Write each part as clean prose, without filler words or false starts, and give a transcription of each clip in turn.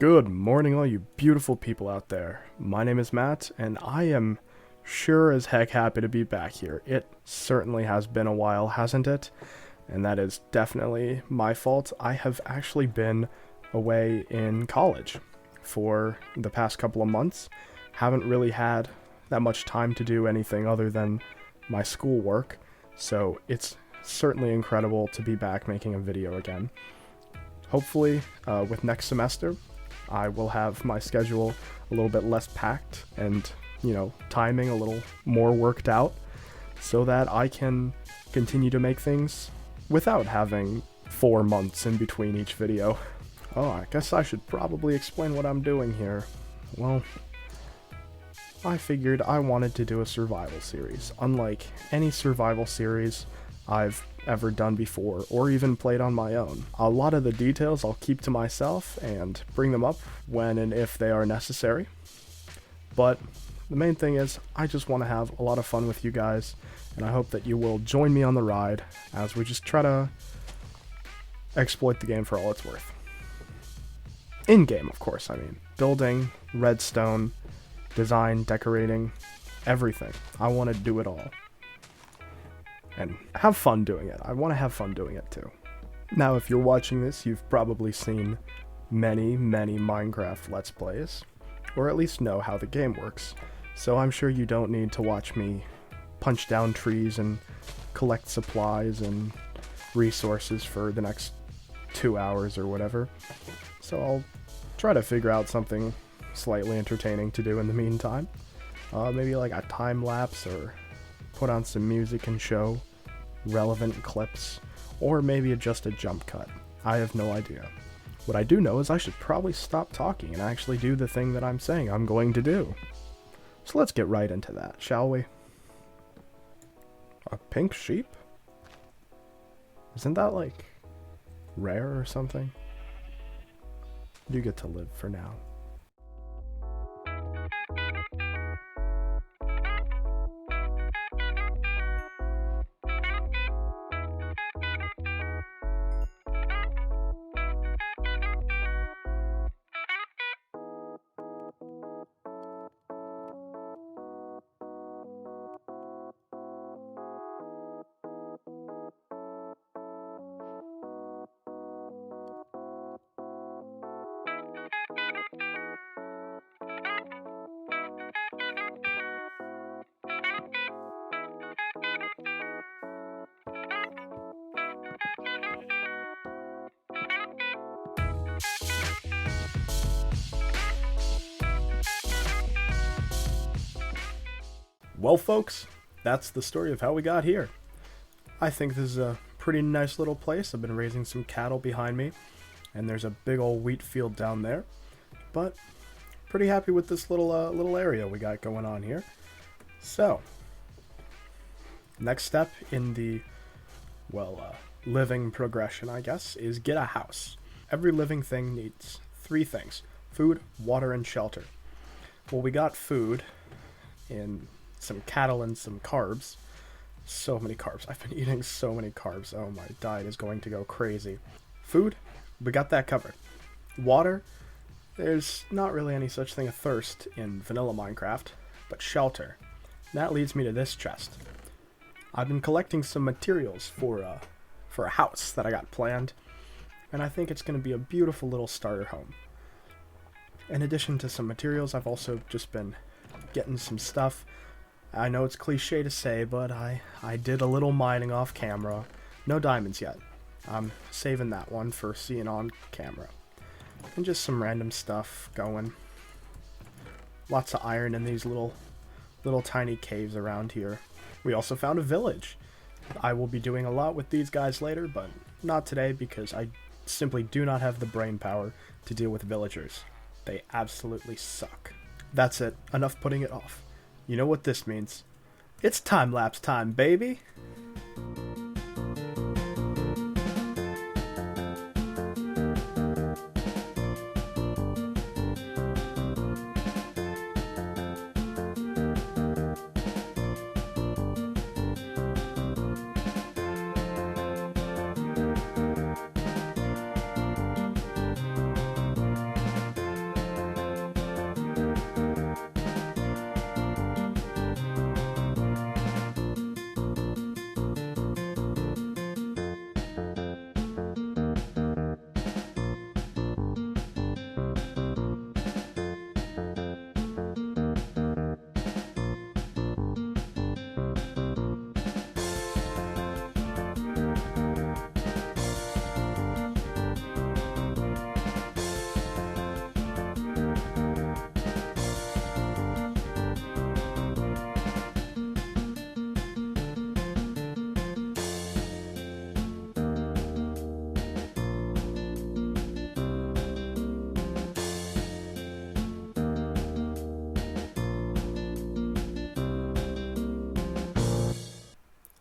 Good morning, all you beautiful people out there. My name is Matt, and I am sure as heck happy to be back here. It certainly has been a while, hasn't it? And that is definitely my fault. I have actually been away in college for the past couple of months. Haven't really had that much time to do anything other than my schoolwork, so it's certainly incredible to be back making a video again. Hopefully, with next semester, I will have my schedule a little bit less packed and, timing a little more worked out so that I can continue to make things without having 4 months in between each video. Oh, I guess I should probably explain what I'm doing here. Well, I figured I wanted to do a survival series. Unlike any survival series I've ever done before, or even played on my own. A lot of the details I'll keep to myself and bring them up when and if they are necessary. But the main thing is, I just want to have a lot of fun with you guys, and I hope that you will join me on the ride as we just try to exploit the game for all it's worth. In-game, of course, I mean. Building, redstone, design, decorating, everything. I want to do it all. And have fun doing it. I want to have fun doing it too. Now, if you're watching this, you've probably seen many Minecraft Let's Plays, or at least know how the game works. So I'm sure you don't need to watch me punch down trees and collect supplies and resources for the next 2 hours or whatever. So I'll try to figure out something slightly entertaining to do in the meantime. Maybe like a time lapse, or put on some music and show relevant clips, or maybe just a jump cut. I have no idea. What I do know is I should probably stop talking and actually do the thing that I'm saying I'm going to do. So let's get right into that, shall we? A pink sheep? Isn't that like rare or something? You get to live for now. Well, folks, that's the story of how we got here. I think this is a pretty nice little place. I've been raising some cattle behind me, and there's a big old wheat field down there. But pretty happy with this little area we got going on here. So, next step in the living progression, I guess, is get a house. Every living thing needs 3 things: food, water, and shelter. Well, we got food in some cattle and some carbs. So many carbs. I've been eating so many carbs. Oh, my diet is going to go crazy. Food, we got that covered. Water, there's not really any such thing as thirst in vanilla Minecraft, but shelter. That leads me to this chest. I've been collecting some materials for a house that I got planned, and I think it's going to be a beautiful little starter home. In addition to some materials, I've also just been getting some stuff. I know it's cliche to say, but I did a little mining off camera. No diamonds yet. I'm saving that one for seeing on camera. And just some random stuff going. Lots of iron in these little tiny caves around here. We also found a village. I will be doing a lot with these guys later, but not today because I simply do not have the brain power to deal with villagers. They absolutely suck. That's it. Enough putting it off. You know what this means. It's time-lapse time, baby!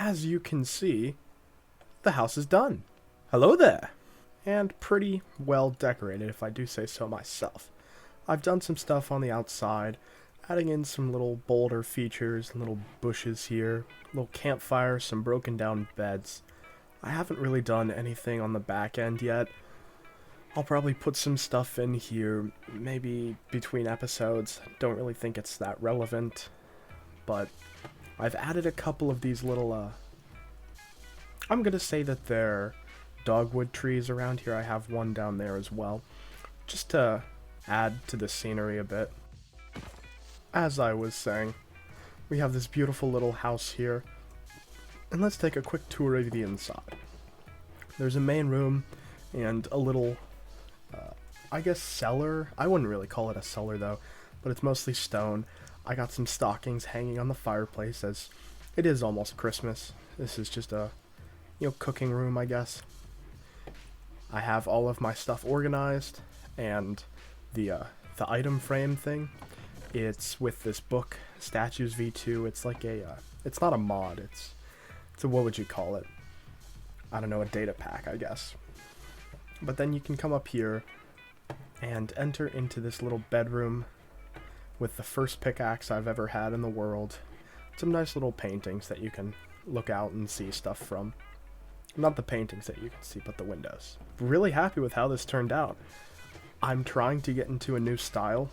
as you can see, the house is done. Hello there! And pretty well decorated, if I do say so myself. I've done some stuff on the outside, adding in some little boulder features, little bushes here, little campfire, some broken down beds. I haven't really done anything on the back end yet. I'll probably put some stuff in here, maybe between episodes. Don't really think it's that relevant, but I've added a couple of these little, I'm gonna say that they're dogwood trees around here. I have one down there as well, just to add to the scenery a bit. As I was saying, we have this beautiful little house here, and let's take a quick tour of the inside. There's a main room and a little, I guess cellar. I wouldn't really call it a cellar though, but it's mostly stone. I got some stockings hanging on the fireplace as it is almost Christmas. This is just a, cooking room, I guess. I have all of my stuff organized, and the item frame thing, it's with this book, Statues V2. It's like a, it's not a mod, it's a, what would you call it? I don't know, a data pack, I guess. But then you can come up here and enter into this little bedroom with the first pickaxe I've ever had in the world. Some nice little paintings that you can look out and see stuff from. Not the paintings that you can see, but the windows. Really happy with how this turned out. I'm trying to get into a new style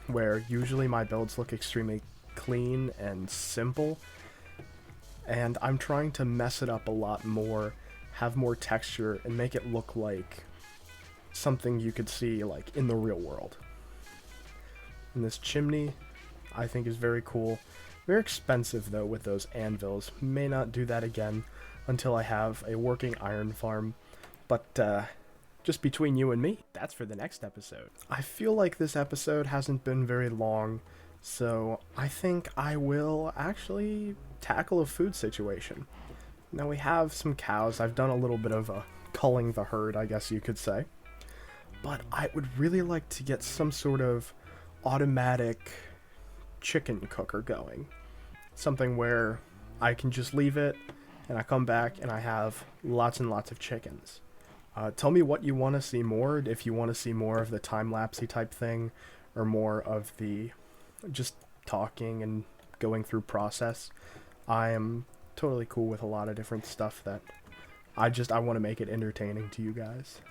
where usually my builds look extremely clean and simple, and I'm trying to mess it up a lot more, have more texture, and make it look like something you could see like in the real world. And this chimney I think is very cool. Very expensive though with those anvils. May not do that again until I have a working iron farm, but just between you and me, that's for the next episode. I feel like this episode hasn't been very long, so I think I will actually tackle a food situation. Now we have some cows. I've done a little bit of culling the herd, I guess you could say. But I would really like to get some sort of automatic chicken cooker going. Something where I can just leave it and I come back and I have lots and lots of chickens. Tell me what you want to see more, if you want to see more of the time-lapsey type thing, or more of the just talking and going through process. I am totally cool with a lot of different stuff that I want to make it entertaining to you guys.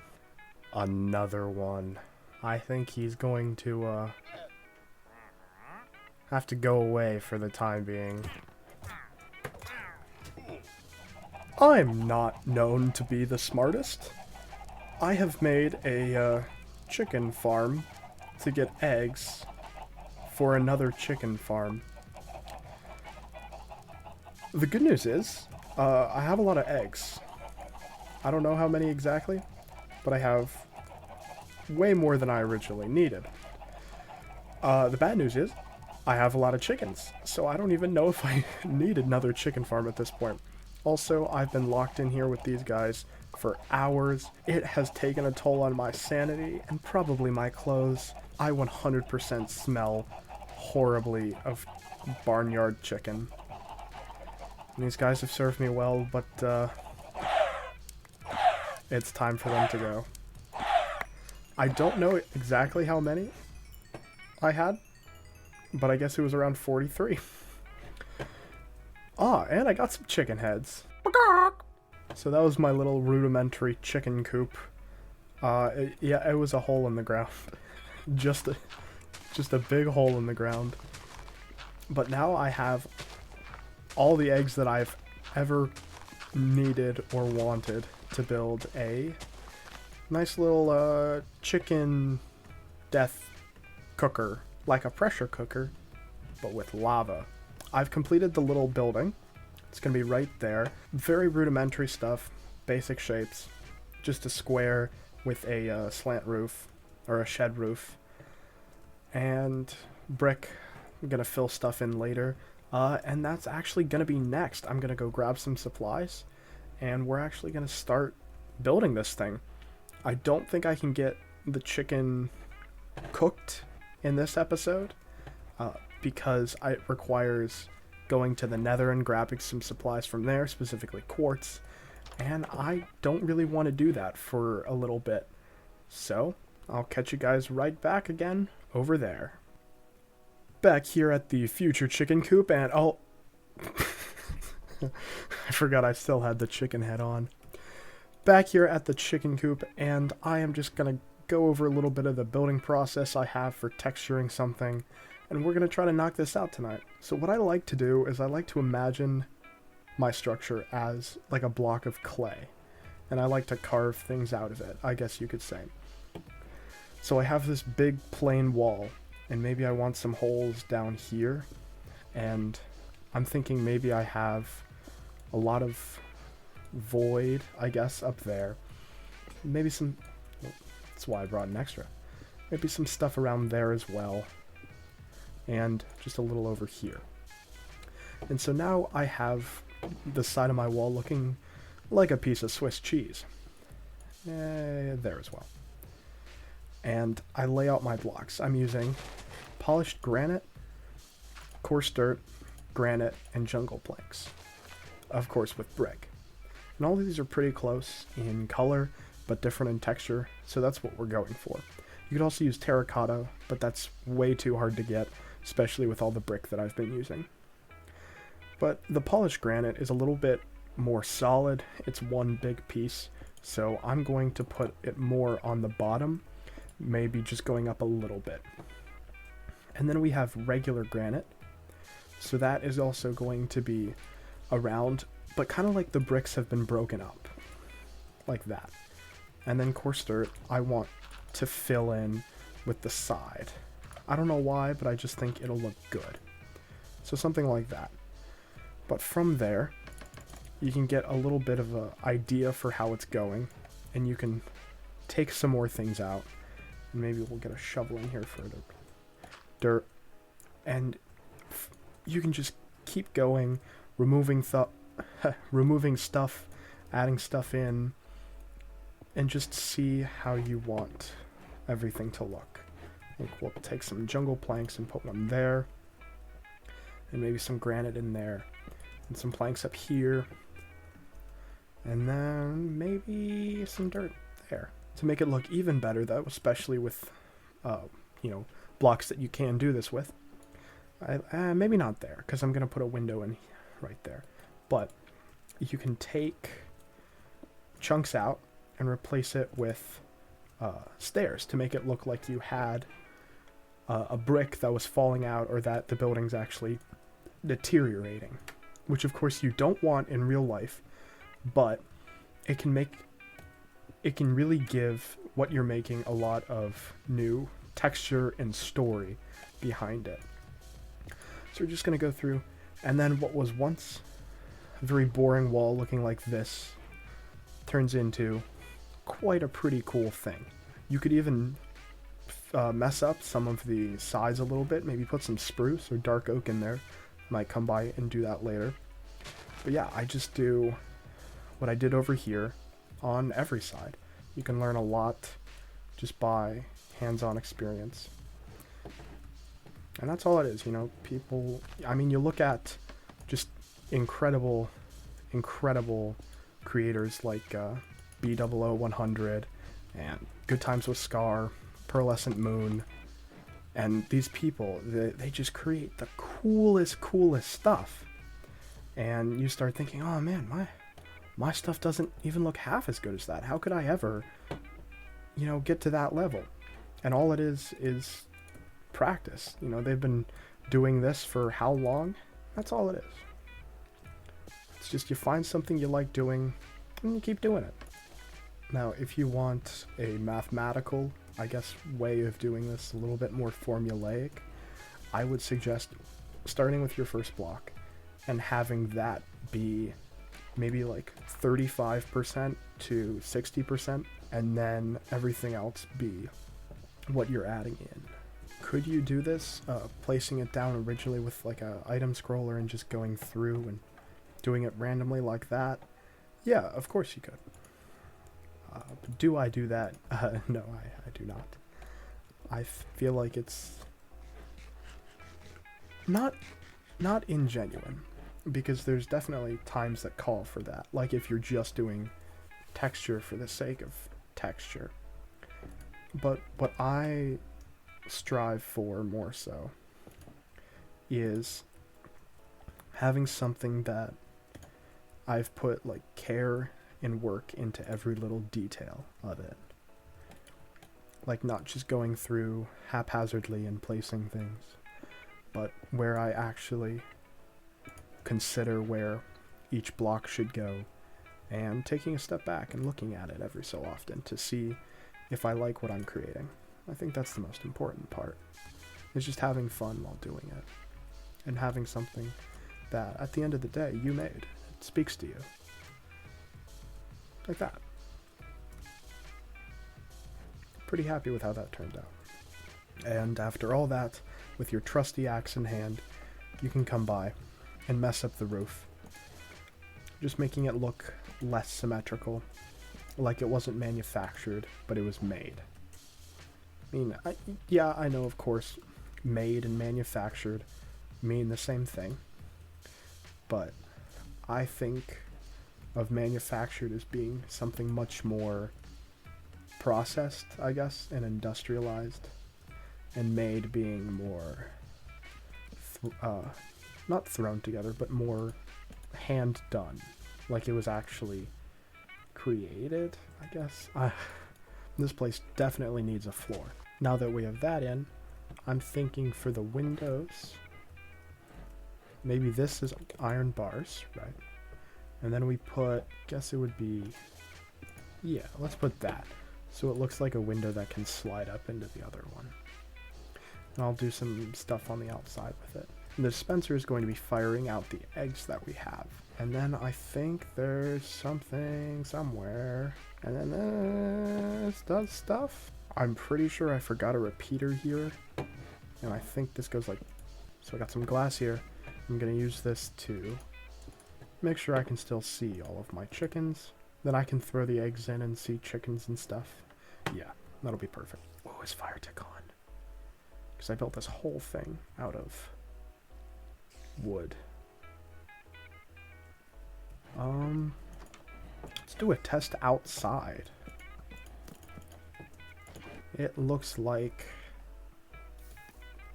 Another one. I think he's going to have to go away for the time being. I'm not known to be the smartest. I have made a chicken farm to get eggs for another chicken farm. The good news is, I have a lot of eggs. I don't know how many exactly, but I have way more than I originally needed. The bad news is, I have a lot of chickens, so I don't even know if I need another chicken farm at this point. Also, I've been locked in here with these guys for hours. It has taken a toll on my sanity and probably my clothes. I 100% smell horribly of barnyard chicken. And these guys have served me well, but it's time for them to go. I don't know exactly how many I had, but I guess it was around 43. Ah, and I got some chicken heads. So that was my little rudimentary chicken coop. Yeah, it was a hole in the ground. just a big hole in the ground. But now I have all the eggs that I've ever needed or wanted to build a nice little chicken death cooker, like a pressure cooker, but with lava. I've completed the little building. It's going to be right there. Very rudimentary stuff, basic shapes. Just a square with a slant roof, or a shed roof. And brick. I'm going to fill stuff in later. And that's actually going to be next. I'm going to go grab some supplies, and we're actually going to start building this thing. I don't think I can get the chicken cooked in this episode, because it requires going to the Nether and grabbing some supplies from there, specifically quartz, and I don't really want to do that for a little bit. So, I'll catch you guys right back again over there. Back here at the future chicken coop, and oh, I forgot I still had the chicken head on. Back here at the chicken coop, and I am just gonna go over a little bit of the building process I have for texturing something, and we're gonna try to knock this out tonight. So what I like to do is I like to imagine my structure as like a block of clay, and I like to carve things out of it, I guess you could say. So I have this big plain wall, and maybe I want some holes down here, and I'm thinking maybe I have a lot of void, I guess, up there. Maybe some, well, that's why I brought an extra. Maybe some stuff around there as well, and just a little over here. And so now I have the side of my wall looking like a piece of Swiss cheese. There as well. And I lay out my blocks. I'm using polished granite, coarse dirt, granite, and jungle planks. Of course with brick. And all of these are pretty close in color, but different in texture, so that's what we're going for. You could also use terracotta, but that's way too hard to get, especially with all the brick that I've been using. But the polished granite is a little bit more solid. It's one big piece, so I'm going to put it more on the bottom, maybe just going up a little bit. And then we have regular granite, so that is also going to be around, but kind of like the bricks have been broken up, like that. And then coarse dirt, I want to fill in with the side. I don't know why, but I just think it'll look good. So something like that. But from there, you can get a little bit of an idea for how it's going, and you can take some more things out. And maybe we'll get a shovel in here for the dirt. And you can just keep going, removing stuff, adding stuff in, and just see how you want everything to look. I think we'll take some jungle planks and put one there, and maybe some granite in there, and some planks up here, and then maybe some dirt there to make it look even better, though, especially with blocks that you can do this with. Maybe not there, because I'm going to put a window in right there. But you can take chunks out and replace it with stairs to make it look like you had a brick that was falling out, or that the building's actually deteriorating. Which, of course, you don't want in real life, but it can really give what you're making a lot of new texture and story behind it. So we're just going to go through, and then what was once a very boring wall looking like this turns into quite a pretty cool thing. You could even mess up some of the sides a little bit, maybe put some spruce or dark oak in there. Might come by and do that later. But yeah, I just do what I did over here on every side. You can learn a lot just by hands-on experience. And that's all it is, people, I mean, you look at just incredible creators like B00 and Good Times with Scar, Pearlescent Moon, and these people, they just create the coolest stuff. And you start thinking, oh man, my stuff doesn't even look half as good as that. How could I ever, get to that level? And all it is practice. They've been doing this for how long? That's all it is. It's just you find something you like doing and you keep doing it. Now, if you want a mathematical, I guess, way of doing this, a little bit more formulaic, I would suggest starting with your first block and having that be maybe like 35% to 60%, and then everything else be what you're adding in. Could you do this, placing it down originally with like a item scroller and just going through and doing it randomly like that? Yeah, of course you could. Do I do that? No, I do not. I feel like it's not not ingenuine, because there's definitely times that call for that, like if you're just doing texture for the sake of texture. But what I strive for more so is having something that I've put like care and work into every little detail of it. Like not just going through haphazardly and placing things, but where I actually consider where each block should go and taking a step back and looking at it every so often to see if I like what I'm creating. I think that's the most important part. It's just having fun while doing it and having something that at the end of the day you made. It speaks to you. Like that. Pretty happy with how that turned out. And after all that, with your trusty axe in hand, you can come by and mess up the roof. Just making it look less symmetrical, like it wasn't manufactured, but it was made. I mean, I know, of course, made and manufactured mean the same thing, but I think of manufactured as being something much more processed, I guess, and industrialized, and made being more, not thrown together, but more hand done, like it was actually created, I guess. This place definitely needs a floor. Now that we have that in, I'm thinking for the windows, maybe this is iron bars, right? And then we put, guess it would be, yeah, let's put that. So it looks like a window that can slide up into the other one. And I'll do some stuff on the outside with it. And the dispenser is going to be firing out the eggs that we have. And then I think there's something somewhere. And then this does stuff. I'm pretty sure I forgot a repeater here. And I think this goes like, so I got some glass here. I'm going to use this to make sure I can still see all of my chickens. Then I can throw the eggs in and see chickens and stuff. Yeah, that'll be perfect. Oh, is fire tick on? Because I built this whole thing out of wood. Let's do a test outside. It looks like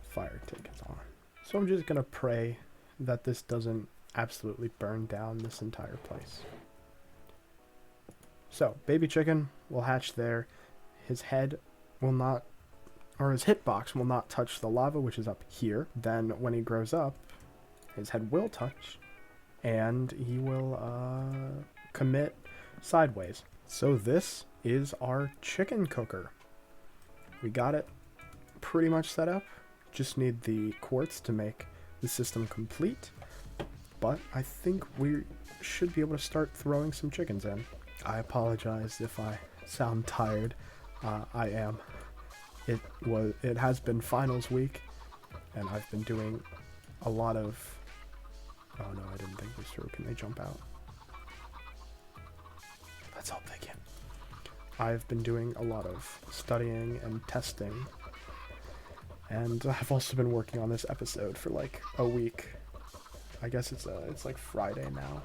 fire tick is on. So I'm just gonna pray that this doesn't absolutely burn down this entire place. So, baby chicken will hatch there. His head will not, or his hitbox will not touch the lava, which is up here. Then when he grows up, his head will touch, and he will commit sideways. So this is our chicken cooker. We got it pretty much set up. Just need the quartz to make the system complete. But I think we should be able to start throwing some chickens in. I apologize if I sound tired. I am. It has been finals week, and I've been doing a lot of. Oh no, I didn't think this through. Can they jump out? Let's hope they can. I've been doing a lot of studying and testing, and I've also been working on this episode for like a week. I guess it's like Friday now,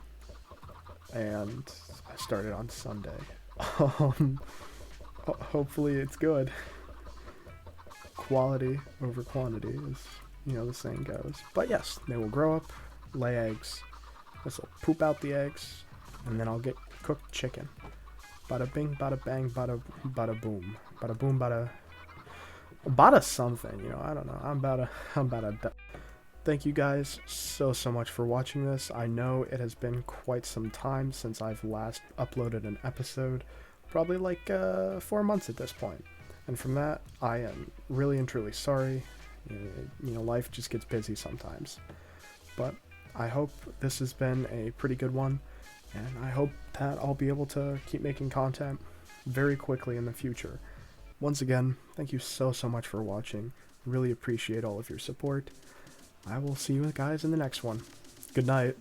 and I started on Sunday. Hopefully it's good. Quality over quantity, is, the saying goes. But yes, they will grow up, lay eggs. This will poop out the eggs, and then I'll get cooked chicken. Bada bing, bada bang, bada boom, bada boom, bada something. I don't know. I'm about to. Thank you guys so much for watching this. I know it has been quite some time since I've last uploaded an episode, probably like 4 months at this point. And from that, I am really and truly sorry. Life just gets busy sometimes. But I hope this has been a pretty good one, and I hope that I'll be able to keep making content very quickly in the future. Once again, thank you so much for watching. Really appreciate all of your support. I will see you guys in the next one. Good night.